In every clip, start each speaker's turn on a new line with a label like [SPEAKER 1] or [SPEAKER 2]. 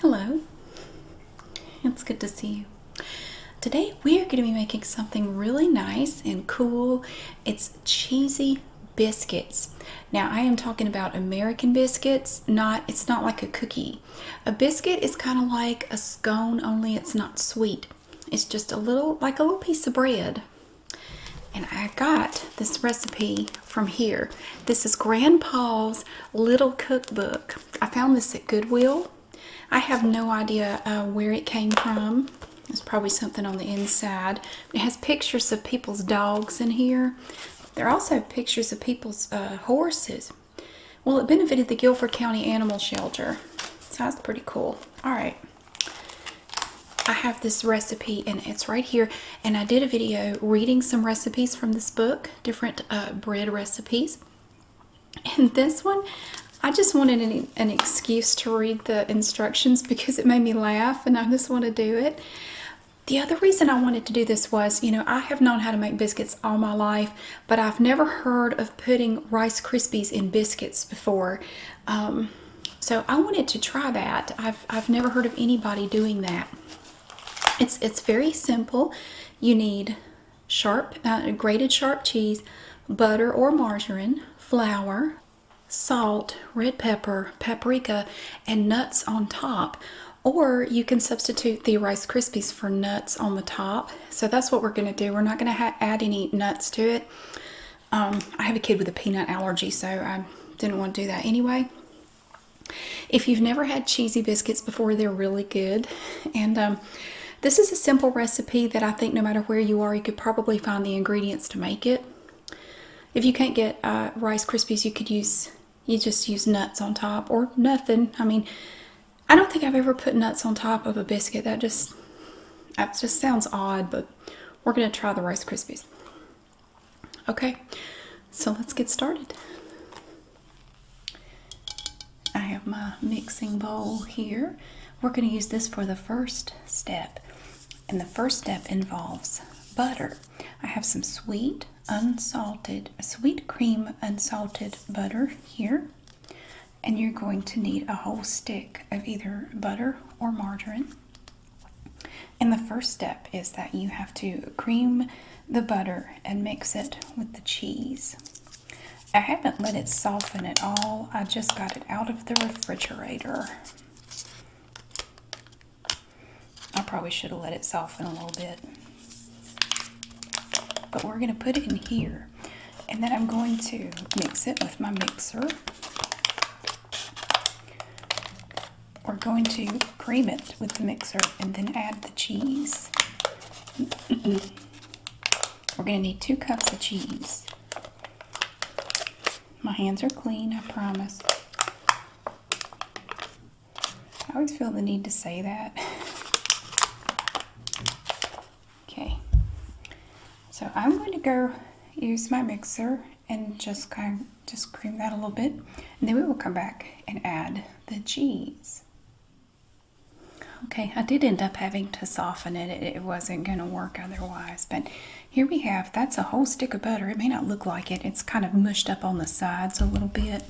[SPEAKER 1] Hello, it's good to see you. Today we are going to be making something really nice and cool. It's cheesy biscuits. Now I am talking about American biscuits, it's not like a cookie. A biscuit is kind of like a scone, only it's not sweet. It's just like a little piece of bread. And I got this recipe from here. This is Grandpa's Little Cookbook. I found this at Goodwill. I have no idea where it came from. It's probably something on the inside. It has pictures of people's dogs in here. There are also pictures of people's horses. Well, it benefited the Guilford County Animal Shelter. So that's pretty cool. All right. I have this recipe and it's right here, and I did a video reading some recipes from this book, different bread recipes. And this one, I just wanted an excuse to read the instructions because it made me laugh and I just want to do it. The other reason I wanted to do this was, I have known how to make biscuits all my life, but I've never heard of putting Rice Krispies in biscuits before. So I wanted to try that. I've never heard of anybody doing that. It's very simple. You need grated sharp cheese, butter or margarine, flour, salt, red pepper, paprika, and nuts on top. Or you can substitute the Rice Krispies for nuts on the top. So that's what we're going to do. We're not going to add any nuts to it. I have a kid with a peanut allergy, so I didn't want to do that anyway. If you've never had cheesy biscuits before, they're really good. And this is a simple recipe that I think no matter where you are, you could probably find the ingredients to make it. If you can't get Rice Krispies, you just use nuts on top or nothing. I mean, I don't think I've ever put nuts on top of a biscuit. That just sounds odd, but we're going to try the Rice Krispies. Okay, so let's get started. I have my mixing bowl here. We're going to use this for the first step. And the first step involves butter. I have some sweet cream unsalted butter here. And you're going to need a whole stick of either butter or margarine. And the first step is that you have to cream the butter and mix it with the cheese. I haven't let it soften at all. I just got it out of the refrigerator. I probably should have let it soften a little bit. But we're going to put it in here. And then I'm going to mix it with my mixer. We're going to cream it with the mixer and then add the cheese. We're going to need 2 cups of cheese. My hands are clean, I promise. I always feel the need to say that. Okay. So I'm going to go use my mixer and just cream that a little bit. And then we will come back and add the cheese. Okay, I did end up having to soften it. It wasn't going to work otherwise. But here we have, that's a whole stick of butter. It may not look like it. It's kind of mushed up on the sides a little bit.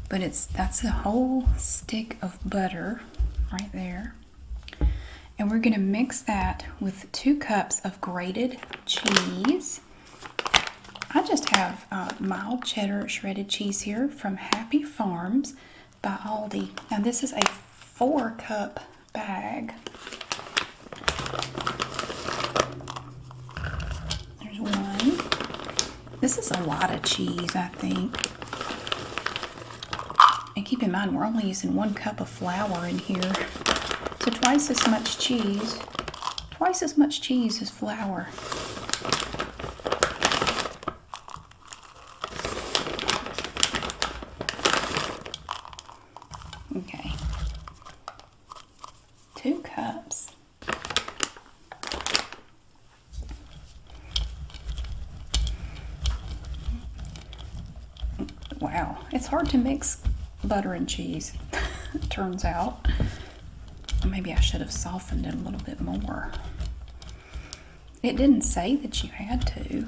[SPEAKER 1] But that's a whole stick of butter right there. And we're going to mix that with 2 cups of grated cheese. I just have mild cheddar shredded cheese here from Happy Farms by Aldi. Now this is a 4-cup bag. There's 1. This is a lot of cheese, I think. And keep in mind, we're only using 1 cup of flour in here. So twice as much cheese. Twice as much cheese as flour. Okay. 2 cups. Wow, it's hard to mix butter and cheese, it turns out. Maybe I should have softened it a little bit more. It didn't say that you had to.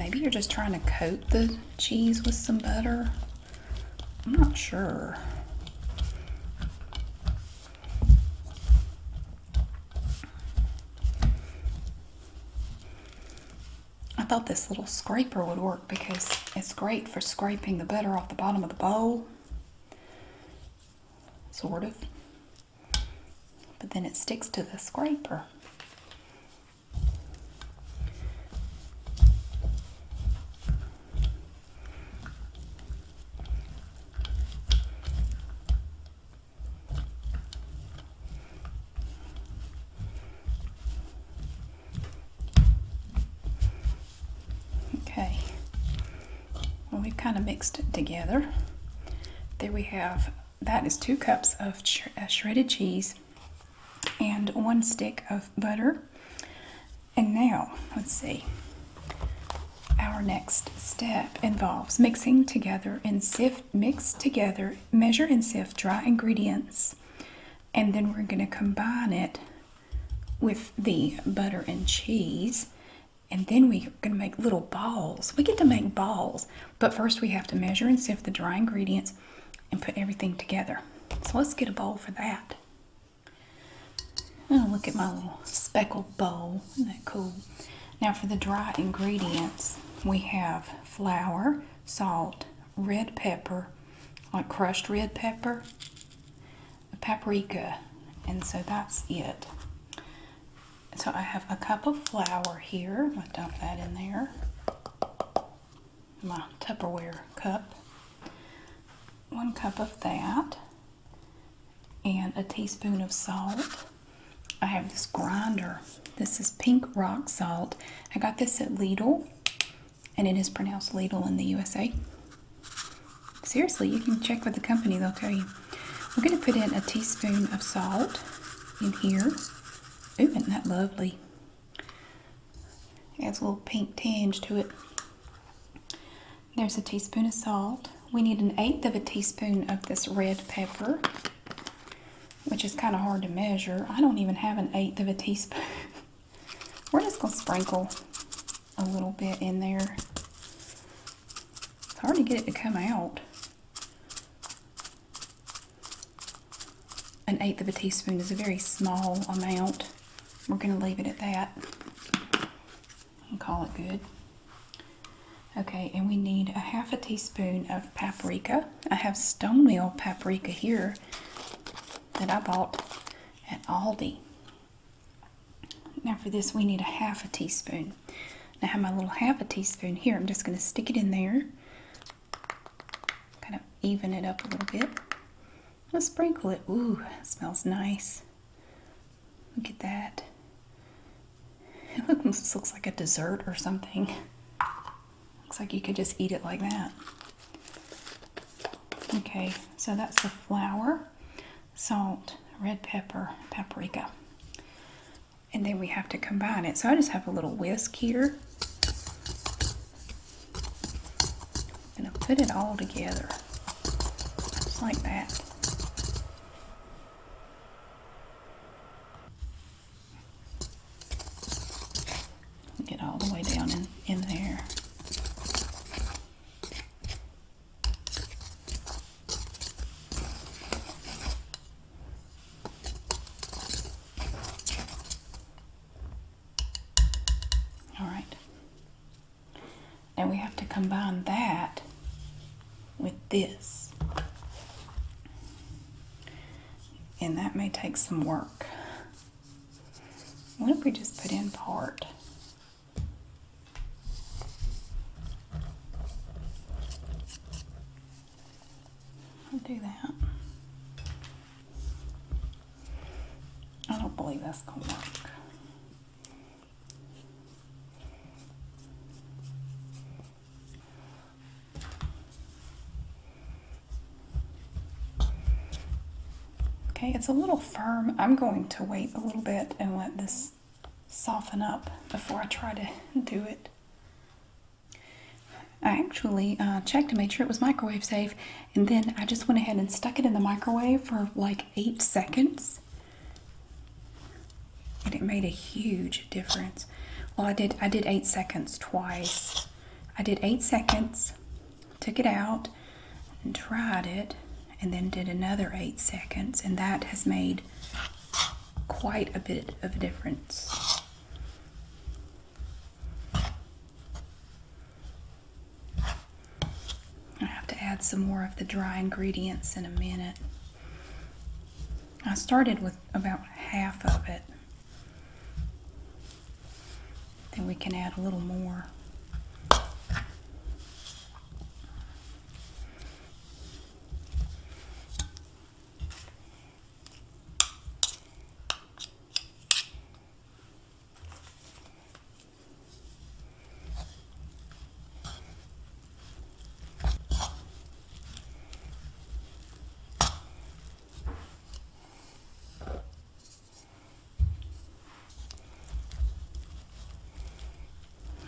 [SPEAKER 1] Maybe you're just trying to coat the cheese with some butter. I'm not sure. I thought this little scraper would work because it's great for scraping the butter off the bottom of the bowl. Sort of. But then it sticks to the scraper. Okay, well, we've kind of mixed it together. There we have, that is 2 cups of shredded cheese and 1 stick of butter. And now, let's see, our next step involves mixing together and mix together, measure and sift dry ingredients. And then we're going to combine it with the butter and cheese. And then we're going to make little balls. We get to make balls. But first we have to measure and sift the dry ingredients and put everything together. So let's get a bowl for that. Oh, look at my little speckled bowl. Isn't that cool? Now for the dry ingredients, we have flour, salt, red pepper, like crushed red pepper, paprika, and so that's it. So I have a cup of flour here. I'm going to dump that in there. My Tupperware cup. 1 cup of that. And a teaspoon of salt. I have this grinder. This is pink rock salt. I got this at Lidl. And it is pronounced Lidl in the USA. Seriously, you can check with the company. They'll tell you. We're going to put in a teaspoon of salt in here. Ooh, isn't that lovely? Adds a little pink tinge to it. There's a teaspoon of salt. We need 1/8 of a teaspoon of this red pepper, which is kind of hard to measure. I don't even have 1/8 of a teaspoon. We're just going to sprinkle a little bit in there. It's hard to get it to come out. 1/8 of a teaspoon is a very small amount. We're going to leave it at that and call it good. Okay, and we need 1/2 teaspoon of paprika. I have stone meal paprika here that I bought at Aldi. Now for this we need 1/2 teaspoon. Now I have my little 1/2 teaspoon here. I'm just going to stick it in there. Kind of even it up a little bit. Let's sprinkle it. Ooh, it smells nice. Look at that. It looks like a dessert or something. Looks like you could just eat it like that. Okay, so that's the flour, salt, red pepper, paprika. And then we have to combine it. So I just have a little whisk here. I'm going to put it all together. Just like that. Get all the way down in there. All right. And we have to combine that with this. And that may take some work. What if we just put in part? I'll do that. I don't believe that's going to work. Okay, it's a little firm. I'm going to wait a little bit and let this soften up before I try to do it. I actually checked to make sure it was microwave safe, and then I just went ahead and stuck it in the microwave for like 8 seconds. And it made a huge difference. Well, I did 8 seconds twice, I did 8 seconds, took it out, and tried it, and then did another 8 seconds, and that has made quite a bit of a difference. I have to add some more of the dry ingredients in a minute. I started with about half of it. Then we can add a little more.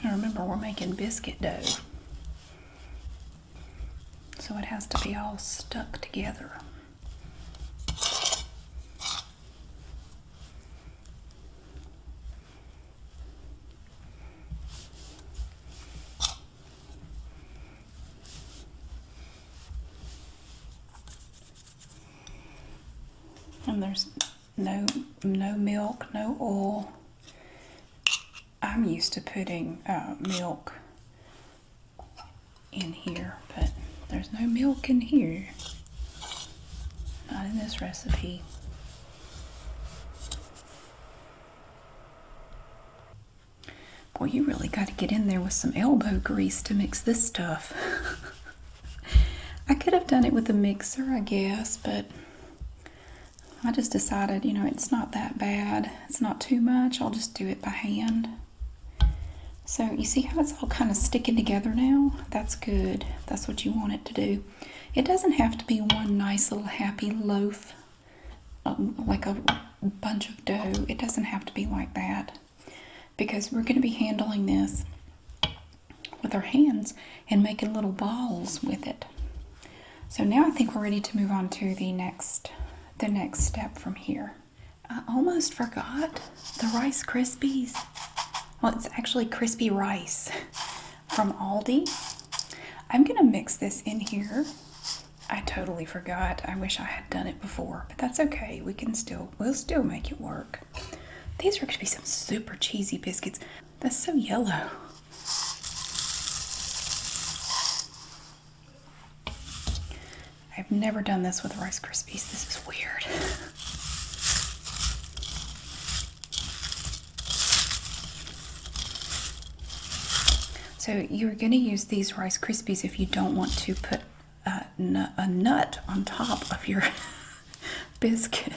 [SPEAKER 1] Remember, we're making biscuit dough, so it has to be all stuck together. And there's no milk, no oil. I'm used to putting milk in here, but there's no milk in here. Not in this recipe. Boy, you really got to get in there with some elbow grease to mix this stuff. I could have done it with a mixer, I guess, but I just decided, you know, it's not that bad. It's not too much. I'll just do it by hand. So you see how it's all kind of sticking together now? That's good. That's what you want it to do. It doesn't have to be one nice little happy loaf, like a bunch of dough. It doesn't have to be like that, because we're going to be handling this with our hands and making little balls with it. So now I think we're ready to move on to the next step from here. I almost forgot the Rice Krispies. Well, it's actually crispy rice from Aldi. I'm gonna mix this in here. I totally forgot. I wish I had done it before, but that's okay. We'll still make it work. These are gonna be some super cheesy biscuits. That's so yellow. I've never done this with Rice Krispies. This is weird. So you're going to use these Rice Krispies if you don't want to put a nut on top of your biscuit.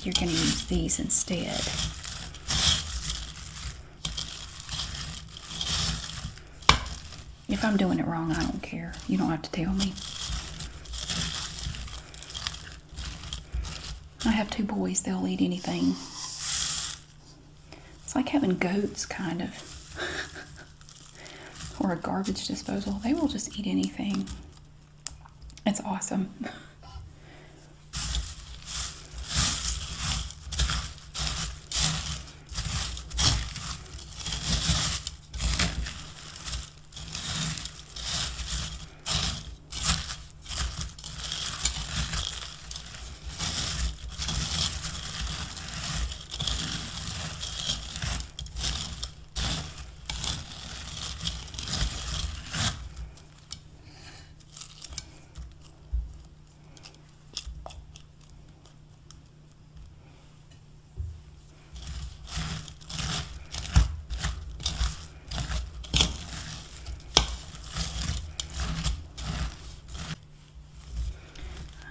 [SPEAKER 1] You're going to use these instead. If I'm doing it wrong, I don't care. You don't have to tell me. I have 2 boys. They'll eat anything. It's like having goats, kind of. Or a garbage disposal. They will just eat anything. It's awesome.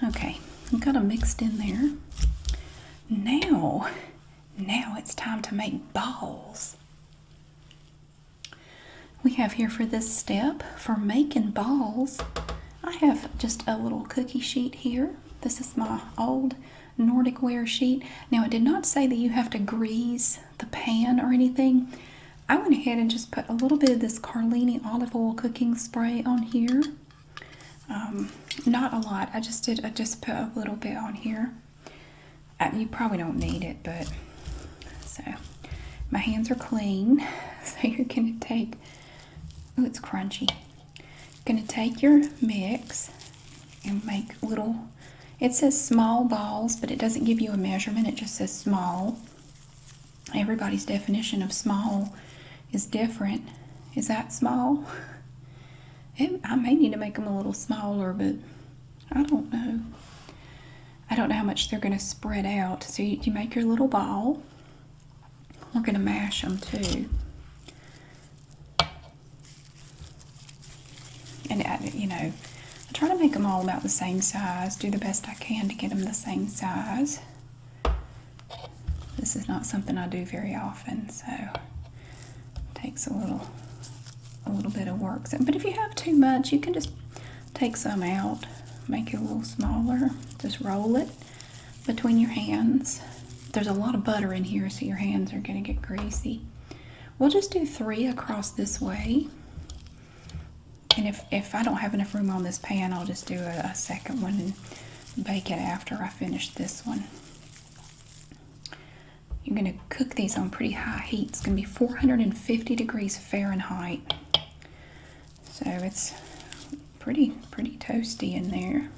[SPEAKER 1] Okay, I've got them mixed in there. Now it's time to make balls. We have here for this step, for making balls, I have just a little cookie sheet here. This is my old Nordic ware sheet. Now, it did not say that you have to grease the pan or anything. I went ahead and just put a little bit of this Carlini olive oil cooking spray on here. Not a lot. I just put a little bit on here. You probably don't need it, but so my hands are clean, So you're going to take, oh, it's crunchy. You're going to take your mix and make little, it says small balls, but it doesn't give you a measurement. It just says small. Everybody's definition of small is different. Is that small? I may need to make them a little smaller, but I don't know. I don't know how much they're going to spread out. So you make your little ball. We're going to mash them too. And, I try to make them all about the same size. Do the best I can to get them the same size. This is not something I do very often, so it takes a little bit of work. But if you have too much, you can just take some out, make it a little smaller. Just roll it between your hands. There's a lot of butter in here, so your hands are going to get greasy. We'll just do 3 across this way. And if I don't have enough room on this pan, I'll just do a second one and bake it after I finish this one. You're going to cook these on pretty high heat. It's going to be 450 degrees Fahrenheit. So it's pretty toasty in there.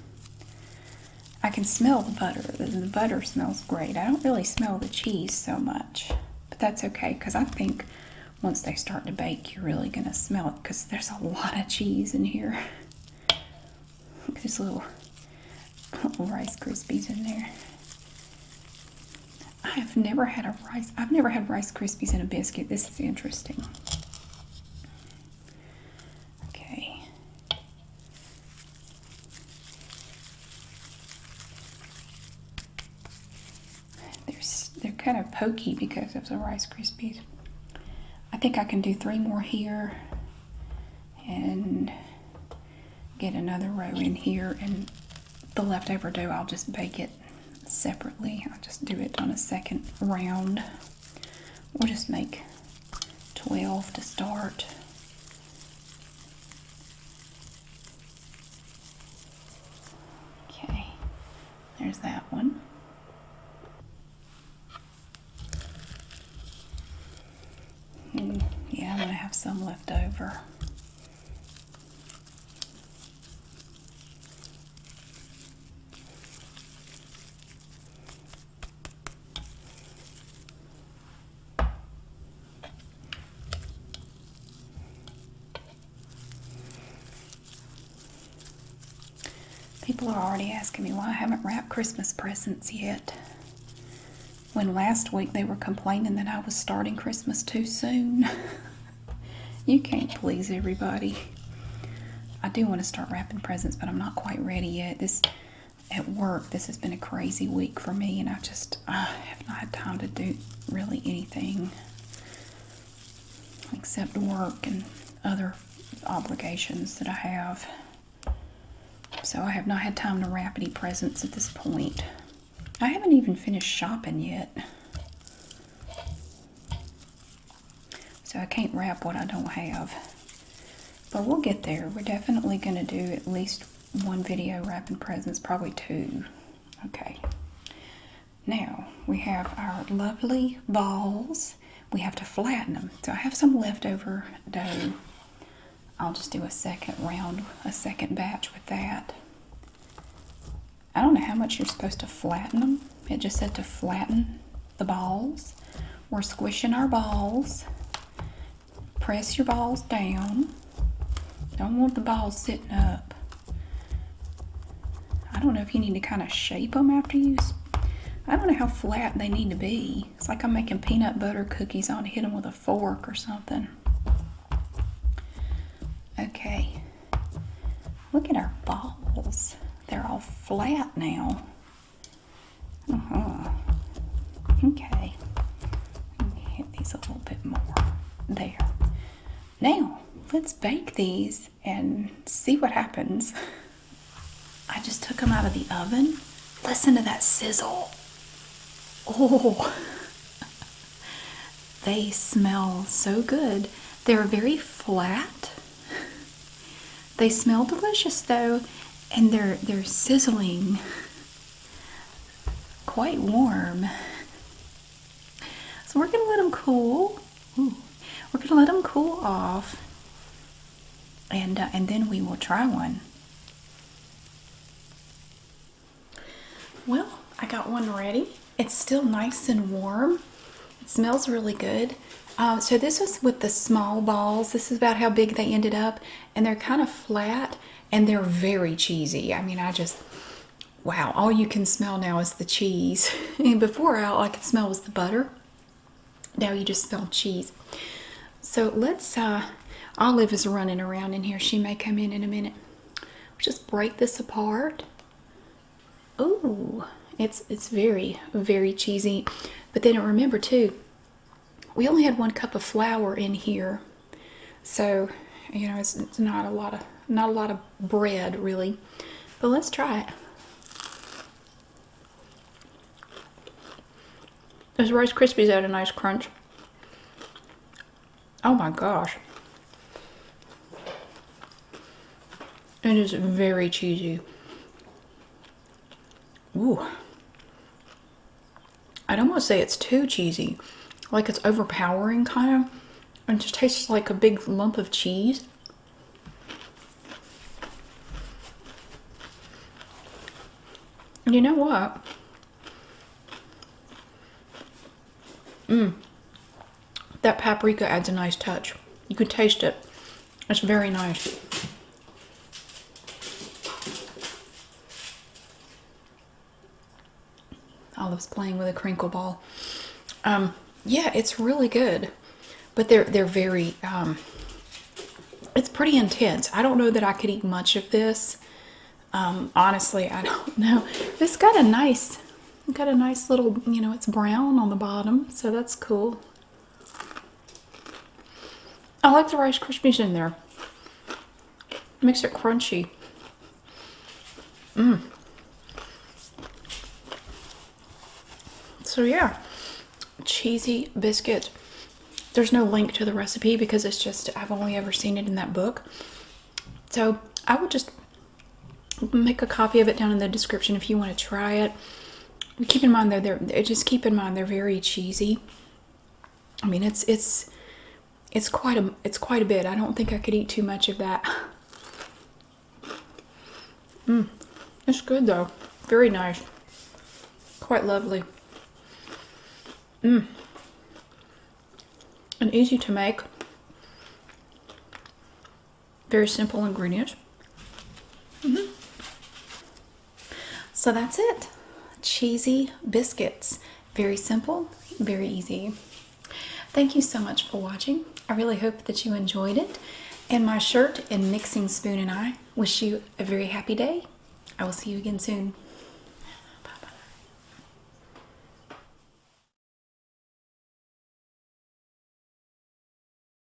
[SPEAKER 1] I can smell the butter. The butter smells great. I don't really smell the cheese so much, but that's okay because I think once they start to bake, you're really going to smell it because there's a lot of cheese in here. There's little Rice Krispies in there. I've never had Rice Krispies in a biscuit. This is interesting. Okay. They're kind of pokey because of the Rice Krispies. I think I can do 3 more here and get another row in here, and the leftover dough I'll just bake it separately. I'll just do it on a second round. We'll just make 12 to start. Okay, there's that one. And yeah, I'm going to have some left over. People are already asking me why I haven't wrapped Christmas presents yet. When last week they were complaining that I was starting Christmas too soon. You can't please everybody. I do want to start wrapping presents, but I'm not quite ready yet. At work, this has been a crazy week for me, and I have not had time to do really anything except work and other obligations that I have. So I have not had time to wrap any presents at this point. I haven't even finished shopping yet. So I can't wrap what I don't have. But we'll get there. We're definitely going to do at least 1 video wrapping presents, probably 2. Okay. Now we have our lovely balls. We have to flatten them. So I have some leftover dough. I'll just do a second round, a second batch with that. I don't know how much you're supposed to flatten them. It just said to flatten the balls. We're squishing our balls. Press your balls down. Don't want the balls sitting up. I don't know if you need to kind of shape them after you. I don't know how flat they need to be. It's like I'm making peanut butter cookies. I want to hit them with a fork or something. Okay. Look at our balls. They're all flat now. Okay. Let me hit these a little bit more. There. Now, let's bake these and see what happens. I just took them out of the oven. Listen to that sizzle. Oh, they smell so good. They're very flat. They smell delicious though, and they're sizzling. Quite warm. So we're gonna let them cool. Ooh. We're gonna let them cool off, and then we will try one. Well, I got one ready. It's still nice and warm. It smells really good. So this was with the small balls. This is about how big they ended up, and they're kind of flat, and they're very cheesy. I mean, wow, all you can smell now is the cheese. And before, all I could smell was the butter. Now you just smell cheese. So let's, Olive is running around in here. She may come in a minute. Just break this apart. Ooh, it's very, very cheesy. But then remember too, we only had 1 cup of flour in here. So, you know, it's not a lot of bread really. But let's try it. Those Rice Krispies had a nice crunch. Oh my gosh. It is very cheesy. Ooh. I'd almost say it's too cheesy. Like it's overpowering kind of. And just tastes like a big lump of cheese. And you know what? That paprika adds a nice touch. You can taste it. It's very nice. Olive's playing with a crinkle ball. Yeah, it's really good. But they're very, it's pretty intense. I don't know that I could eat much of this. Honestly, I don't know. It's got a nice little, you know, it's brown on the bottom, so that's cool. I like the Rice Krispies in there. Makes it crunchy. So yeah, cheesy biscuit. There's no link to the recipe because it's just, I've only ever seen it in that book. So I would just make a copy of it down in the description if you want to try it. Keep in mind they're very cheesy. I mean, it's quite a bit. I don't think I could eat too much of that. It's good though. Very nice. Quite lovely. And easy to make. Very simple ingredients. So that's it. Cheesy biscuits. Very simple, very easy. Thank you so much for watching. I really hope that you enjoyed it. And my shirt and mixing spoon and I wish you a very happy day. I will see you again soon.